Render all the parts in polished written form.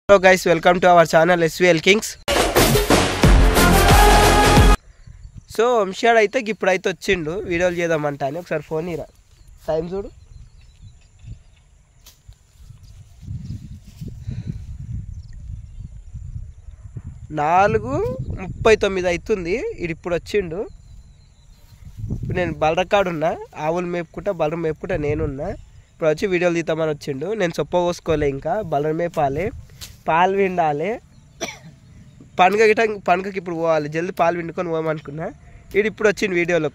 Hello guys, welcome to our channel SVL Kings. So వంశాడు అయితే ఇప్పుడైతే వచ్చిండు వీడియోలు చేద్దామంట అని ఒకసారి ఫోన్ ఇరా టైం చూడు 4:39 అవుతుంది. ఇది ఇప్పుడు వచ్చిండు. ఇప్పుడు నేను బలరకాడు ఉన్నా, ఆవులు మేపుకుంటా బలరం మేపుకుంటా నేనున్నా. ఇప్పుడు వచ్చి వీడియోలు తీద్దామని వచ్చిండు. నేను సొప్ప పోసుకోలే, ఇంకా బలరం మేపాలి, పాలు విండాలి, పండుగకి ఇప్పుడు పోవాలి, జల్దీ పాలు విండుకొని పోమనుకున్నా. ఇది ఇప్పుడు వచ్చిండు వీడియోలో.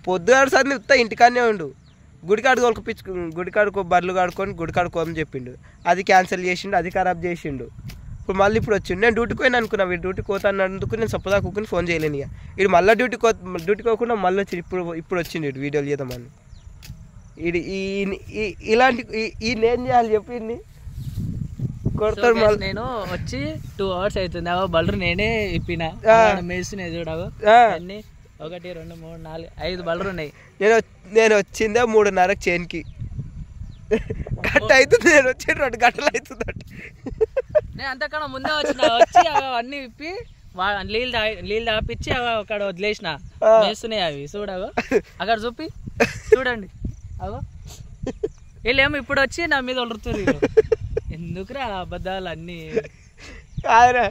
పొద్దుగాడు సార్ ఉత్తా ఇంటికాడనే ఉండు, గుడికాడుకో బర్రెలు కాడుకొని గుడికాడుకోమని చెప్పిండు. అది క్యాన్సిల్ చేసిండు, అది ఖరాబ్ చేసిండు. ఇప్పుడు మళ్ళీ ఇప్పుడు వచ్చిండు. నేను డ్యూటీకి పోయినా అనుకున్నా, వీడు డ్యూటీకి పోతానందుకు నేను సొప్పదా కూకుని ఫోన్ చేయలేను. ఇక ఇది మళ్ళీ డ్యూటీకి పోకుండా మళ్ళీ వచ్చి ఇప్పుడు వచ్చిండు ఇటు వీడియోలు చేద్దామని. ఇది ఇలాంటి నేను చేయాలి చెప్పి కొడతాడు. నేను వచ్చి 2 hours అవుతుంది. బలరు నేనే ఇప్పిన మేస్తున్నాయి చూడవు. 1 2 3 4 5 బలరు ఉన్నాయి. నేను వచ్చిందే 3:30 చేనికి గంట అవుతుంది. నేను వచ్చి 2 గంటలు అవుతుంది. నేను అంతకన్నా ముందే వచ్చి అన్నీ విప్పి నీళ్ళు తాపించి అక్కడ వదిలేసిన మేస్తున్నాయి అవి చూడవు. అక్కడ చూపి చూడండి అగో వీళ్ళేమో ఇప్పుడు వచ్చి నా మీద వలురుతున్నారు. ఎందుకురా అబద్ధాలు అన్నీ? కాదురా,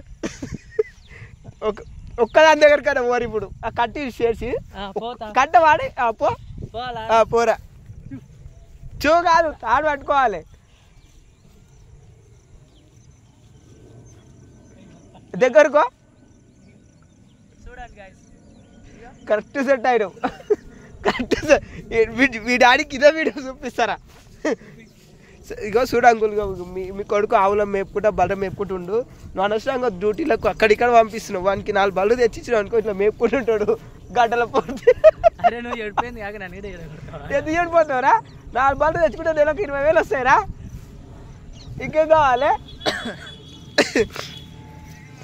ఒక్కదాని దగ్గర కదా ఓరి. ఇప్పుడు ఆ కట్టి చేసి కట్ట వాడి పోరా చూ కాదు తాడు పట్టుకోవాలి. దగ్గరకో కరెక్ట్ సెట్ అయ్యాడు. కరెక్ట్ మీ డాడీకి ఇదే వీడియో చూపిస్తారా? ఇగో చూడు అంకుల్, మీ కొడుకు ఆవుల మేపుకుంటా బలరం మేపుకుంటుండు. నువ్వు అనవసరంగా డ్యూటీలకు అక్కడిక్కడ పంపిస్తున్నావు. వానికి 4 బళ్ళు తెచ్చిచ్చినావు అనుకో, ఇట్లా మేపుకుంటుంటాడు గడ్డల పోతే. ఎందుకు ఏడిపోతావురా? 4 బళ్ళు తెచ్చుకుంటే నెలకు 20,000 వస్తాయిరా. ఇంకేం కావాలి?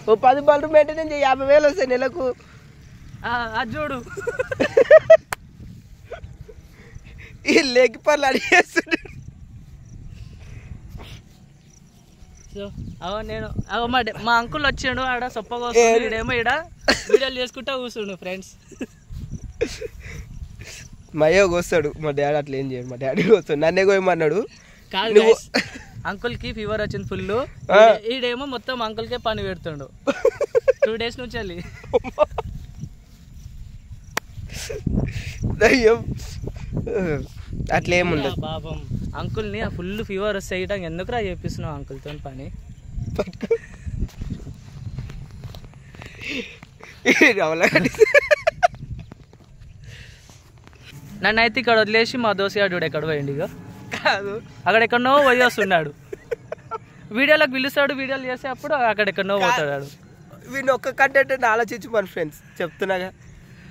ఓ 10 బళ్ళు మెయింటెనెన్స్ 50,000 వస్తాయి నెలకు. చూడు ఈ లెగ్ పర్లు అడిగేస్తుంటాడు. నేను మా అంకుల్ వచ్చాడు ఆడ సొప్పగా వస్తుండేమో ఈడ వీడియోలు చేసుకుంటా కూర్చుండు. ఫ్రెండ్స్ మా అయ్యో వస్తాడు, మా డాడీ అట్లా ఏం చేయడు. మా డాడీ వస్తాడు, నన్నే కోయమన్నాడు. కాదు అంకుల్ కి ఫీవర్ వచ్చింది ఫుల్. ఈడేమో మొత్తం అంకుల్ కే పని పెడుతుండు 2 days నుంచి వెళ్ళి. అట్లా ఏముండదు పాపం అంకుల్ ని ఫుల్ ఫీవర్ వస్తే ఎందుకురా చేపిస్తున్నావు అంకుల్ తో పని? నన్ను అయితే ఇక్కడ వదిలేసి మా దోశగాడు ఎక్కడ పోయింది. ఇక కాదు, అక్కడ ఎక్కడనో పోయి వస్తున్నాడు. వీడియోలకు పిలుస్తాడు, వీడియోలు చేసే అప్పుడు అక్కడెక్కడనో పోతాడు. వీడిని ఒక్క కంటెంట్ ఆలోచించు మన ఫ్రెండ్స్, చెప్తున్నాగా.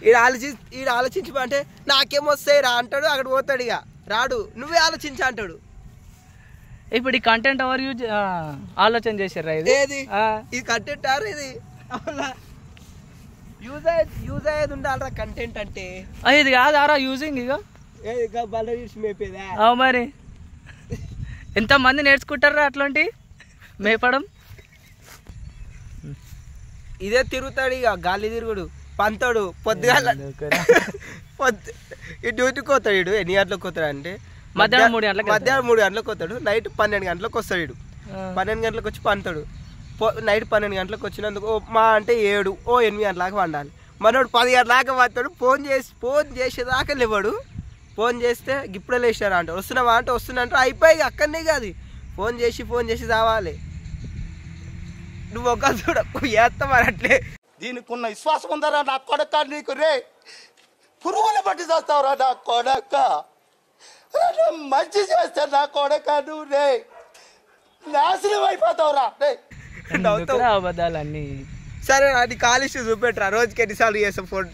ఈడ ఆలోచించమంటే నాకేమొస్తాయి రా అంటాడు, అక్కడ పోతాడు. ఇక రాడు, నువ్వే ఆలోచించా అంటాడు. ఇప్పుడు ఈ కంటెంట్ ఎవరు ఆలోచన చేశారా? ఇది కంటెంట్ ఆరు, ఇది యూజ్ అయ్యేది ఉండాలరా కంటెంట్ అంటే. ఇది కాదారా యూజింగ్? ఇక బల్ల తీసి మేపేదా? మరి ఎంతమంది నేర్చుకుంటారా అట్లాంటి మేపడం? ఇదే తిరుగుతాడు, ఇక గాలి తిరుగుడు పంతాడు. పొద్దుగాల ఈ డ్యూటీకి పోతాడు. ఇడు ఎన్ని గంటలకు పోతాడు అంటే మధ్యాహ్నం 3 గంటలకు పోతాడు. నైట్ 12 గంటలకు వస్తాడు. ఇడు 12 గంటలకు వచ్చి పంతాడు. నైట్ 12 గంటలకు వచ్చినందుకు మా అంటే 7 8 గంటలకు వండాలి. మనోడు 10 గంటలకు వస్తాడు. ఫోన్ చేసేదాకా లేవాడు. ఫోన్ చేస్తే ఇప్పుడే లేచారా అంటే వస్తున్నావా అంటే వస్తున్నా అయిపోయి అక్కడనే కాదు, ఫోన్ చేసి రావాలి. నువ్వు ఒక చూడ చేస్తామని అట్లే. దీనికి ఉన్న విశ్వాసం ఉందరా నా కొడక? నీకు రే పురుగులు బట్టి చేస్తావురా నా కొడక? మంచి చేస్తా నా కొడక, నువ్వు రే నాశనం అయిపోతావురా రే. అబద్ధాలన్నీ సరే, అది కాలేజ్ చూపెట్టరా రోజుకి ఎన్నిసార్లు చేస్తాం ఫోన్?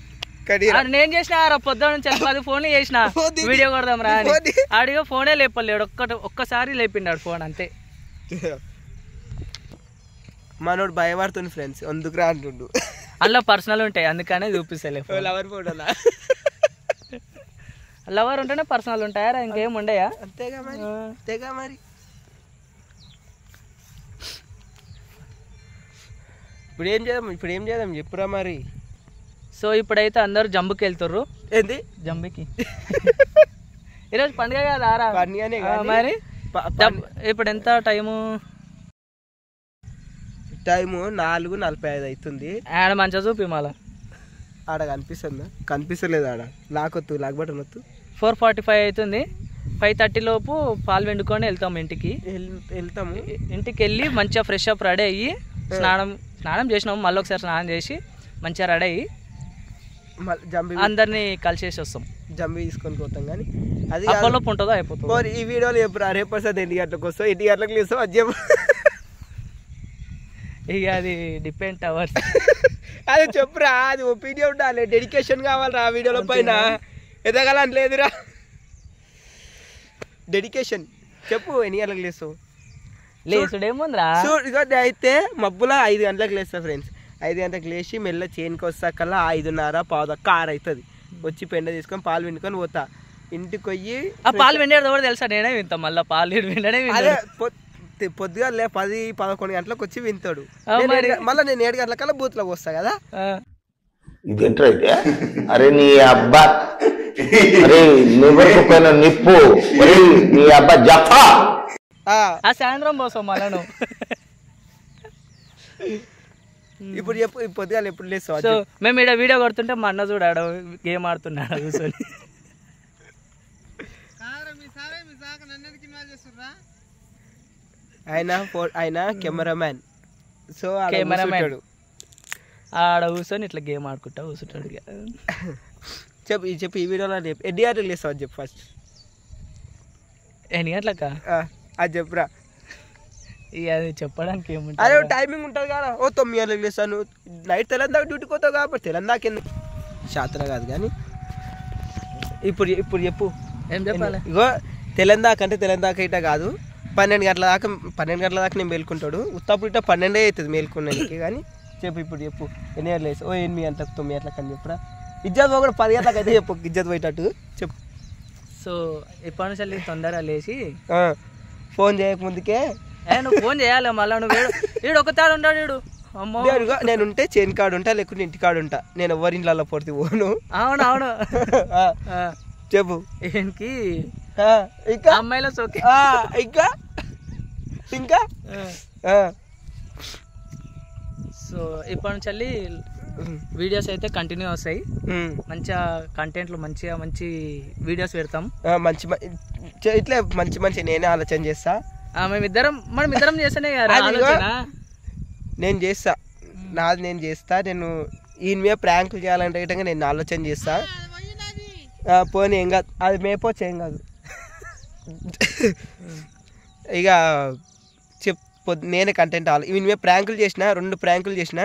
నేను చేసిన పొద్దున్న నుంచి 10 ఫోన్లు చేసిన వీడియో కొడదాం రా అని. ఆడిగా ఫోనే లేపలేడు, ఒక్కసారి లేపిండాడు ఫోన్ అంతే. మనోడు భయపడుతుంది ఫ్రెండ్స్, అందుకు రా అంటుండు. అందులో పర్సనల్ ఉంటాయి అందుకనే చూపిస్తలే. లవర్ ఫోటోలా? లవర్ ఉంటేనే పర్సనల్ ఉంటాయా, ఇంకేం ఉండయా? అంతేగా మరి. ఇప్పుడు ఏం చేద్దాం చెప్పురా మరి. సో ఇప్పుడైతే అందరూ జంబుకి వెళ్తుర్రు. ఏంది జంబుకి ఈరోజు పండుగ కదా పండుగనే మరి. ఇప్పుడు ఎంత టైము? 4:45 అవుతుంది. ఆడ మంచిగా చూపి మళ్ళా. ఆడ కనిపిస్తుందా? కనిపిస్తలేదు ఆడ. లాకొత్తు లాక్ బటన్ వద్దు. 4:45 అవుతుంది. 5:30 లోపు పాలు వెండుకొని వెళ్తాము ఇంటికి. ఇంటికి వెళ్ళి మంచిగా ఫ్రెష్ అప్ రెడీ అయ్యి స్నానం చేసినాము. మళ్ళీ ఒకసారి స్నానం చేసి మంచిగా రెడీ అయ్యి అందరినీ కలిసేసి వస్తాం. జంబి తీసుకొని పోతాం. కానీ అది అప్పలోపు ఉంటుందో అయిపోతుంది. ఈ వీడియోలో చెప్పు రేపు వస్తుంది. 8 గంటలకు వస్తావు, 8 గంటలకు లేస్తావు. అది చెప్పు. ఇక అది డిపెండ్ అవర్స్. అది చెప్పురా. అది ఒపీనియన్ ఉండాలి, డెడికేషన్ కావాలరా ఆ వీడియోల పైన. ఎదగాలని లేదురా, డెడికేషన్. చెప్పు ఎన్ని గంటలకు లేస్తావు? లేచుడేముందిరా. అయితే మబ్బుల 5 గంటలకు లేస్తా ఫ్రెండ్స్. 5 గంటలకు లేచి మెల్ల చేనుకి వస్తాకల్లా 5:30 6 అవుతుంది. వచ్చి పెండ తీసుకొని పాలు విండుకొని పోతా. ఇంటికి పోయి ఆ పాలు వెండేది కూడా తెలుసా? నేనే వింటా. మళ్ళీ పాలు విండనే పొద్దుగా 10-11 గంటలకు వచ్చి వింటాడు. మళ్ళీ నేను 7 గంటలకల్లా బూత్లోకి వస్తా కదా. ఇదేంటైతే అరే నీ అబ్బా, అరే నివ్వకపోయిన నిప్పు, నీ అబ్బా జఫా. ఆ సాయంత్రం పోసాం మళ్ళా నువ్వు. ఇప్పుడు చెప్పు, పొద్దుగా ఎప్పుడు లేస్తావు? సో మేము ఇక్కడ వీడియో కొడుతుంటే మా అన్న చూడాడు గేమ్ ఆడుతున్నాడు కూర్చొని. ఆయన కెమెరామ్యాన్. సో కెమెరామ్యాన్ ఆడ కూర్చొని ఇట్లా గేమ్ ఆడుకుంటా కూర్చుంటాడు. చెప్పు ఈ వీడియోలో ఎన్ని గంటలకు లేస్తావు అది చెప్పు ఫస్ట్. ఎన్ని గంటలక అది చెప్పురా. ఇక అది చెప్పడానికి ఏముంటుంది? అదే టైమింగ్ ఉంటుంది కదా. 9 గంటలకు లేస్తాను. నైట్ తెలంగాణ డ్యూటీకి పోతావు కాబట్టి తెలంగాణకి ఎందుకు శాతం కాదు. కానీ ఇప్పుడు చెప్పు ఏం చెప్పాలి. ఇగో తెలంగాణ అంటే తెలంగాణ ఇట కాదు. 12 గంటల దాకా నేను మేల్కుంటాడు. ఉత్తప్పుడు ఇట్లా 12 అవుతుంది మేల్కున్నానికి. కానీ చెప్పు ఇప్పుడు చెప్పు ఎన్ని గంటలు వేసి 8 గంటలకు 9 గంటలకు అని చెప్పురా. ఇజ్జత్ కూడా 10 గంటలకు అయితే చెప్పు, ఇజ్జత్ పోయేటట్టు చెప్పు. సో ఇప్పటి నుంచి తొందరగా లేచి ఫోన్ చేయకముందుకే నువ్వు ఫోన్ చేయాలి. మళ్ళీ నువ్వు వీడు ఒక తాడు ఉంటాడు. వీడు అమ్మో నేను ఉంటే చేను కాడు ఉంటా, లేకుంటే ఇంటి కాడు ఉంటా. నేను ఎవరి ఇంట్లో పొడితే పోను. అవును చెప్పు. ఏంటి ఇంకా అమ్మాయిల సోకే ఇంకా సో ఇప్పటి నుంచి వీడియోస్ అయితే కంటిన్యూ వస్తాయి. మంచిగా కంటెంట్లు మంచి వీడియోస్ పెడతాం. ఇట్లా మంచి నేనే ఆలోచన చేస్తా. మనం ఇద్దరం చేస్తేనే కదా. నేను చేస్తా, నాది నేను చేస్తా. నేను ఈయన మీద ప్రాంకులు చేయాలంటే విధంగా నేను ఆలోచన చేస్తా. పోనీ ఏం కాదు, అది మేపోవచ్చు ఏం కాదు. ఇక నేనే కంటెంట్ ఈయన మీద ప్రాంకులు చేసిన 2 ప్రాంకులు చేసిన.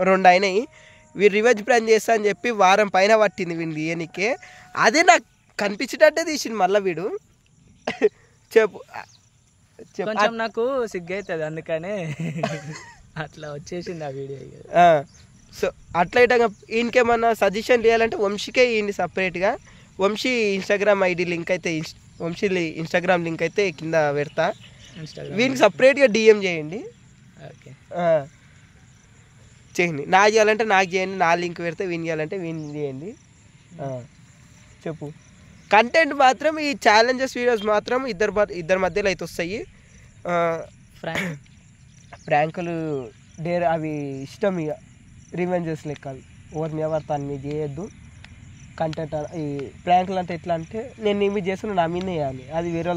రెండు అయినాయి. వీడు రివెంజ్ ప్లాన్ చేస్తా అని చెప్పి వారం పైన పట్టింది వీడిని తీయనికే. అదే నాకు కనిపించేటట్టే తీసింది మళ్ళీ వీడు. చెప్పు. కొంచెం నాకు సిగ్గు అవుతుంది, అందుకనే అట్లా వచ్చేసింది ఆ వీడియో. సో అట్లా ఇటంగా ఈయనకేమన్నా సజెషన్ చేయాలంటే వంశీకే ఈయన సపరేట్గా. వంశీ ఇన్స్టాగ్రామ్ ఐడి లింక్ అయితే వంశీ ఇన్స్టాగ్రామ్ లింక్ అయితే కింద పెడతా. వీనికి సపరేట్గా డిఎం చేయండి. చేయండి. నాకు చేయాలంటే నాకు చేయండి, నా లింక్ పెడితే వీని చేయాలంటే వీని చేయండి. చెప్పు. కంటెంట్ మాత్రం ఈ ఛాలెంజెస్ వీడియోస్ మాత్రం ఇద్దరి మధ్యలో అయితే వస్తాయి. ప్రాంకులు అవి ఇష్టం. ఇక రివెంజెస్ లెక్క అవి ఎవరిని ఎవరితాన్ని మీద చేయొద్దు. కంటెంట్ ఈ ప్రాంకులు అంటే ఎట్లా అంటే నేను ఏమి చేస్తున్నా నా మీద వేయాలి. అది వేరే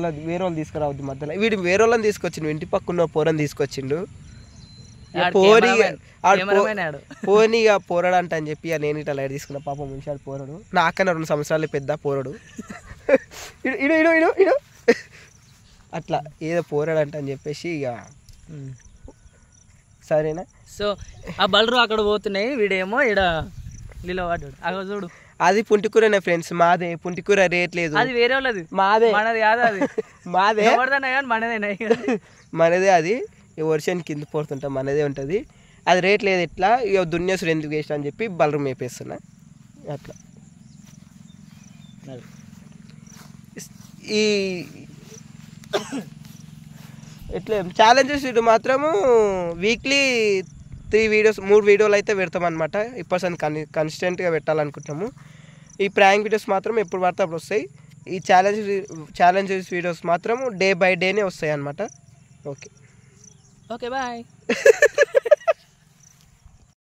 వాళ్ళు తీసుకురావద్దు మధ్యలో. వీడు వేరే వాళ్ళని తీసుకొచ్చిండు, ఇంటి పక్కన పోరని తీసుకొచ్చిండు. పోనీగా పోరాడంట అని చెప్పి నేను ఇట్లా లైట్ తీసుకున్నా. పాపం మనిషి పోరాడు, నాకన్నా 2 సంవత్సరాలు పెద్ద పోరాడు. ఇడు అట్లా ఏదో పోరాడంట అని చెప్పేసి ఇక సరేనా. సో ఆ బలరు అక్కడ పోతున్నాయి, వీడేమో ఈడ నిలబడ్డాడు. అక్కడ చూడు, అది పుంటికూరనే ఫ్రెండ్స్, మాదే. పుంటికూర రేట్ లేదు, అది వేరే వాళ్ళది, మాదే. మనది కాదు, అది మాదే, మనదే. అది వర్షం కింద పోతుంటా మనదే ఉంటుంది. అది రేట్ లేదు. ఎట్లా ఇక దున్నేసుడు ఎందుకు వేసిన అని చెప్పి బలరు మేపేస్తున్నా. అట్లా ఇట్లా ఛాలెంజెస్ వీడియో మాత్రము వీక్లీ 3 వీడియోలు అయితే పెడతాం అనమాట. ఇప్పటి కన్సిస్టెంట్గా పెట్టాలనుకుంటున్నాము. ఈ ప్రాంక్ వీడియోస్ మాత్రం ఎప్పుడు పడితే అప్పుడు వస్తాయి. ఈ ఛాలెంజెస్ వీడియోస్ మాత్రం డే బై డేనే వస్తాయి అనమాట. Okay okay bye.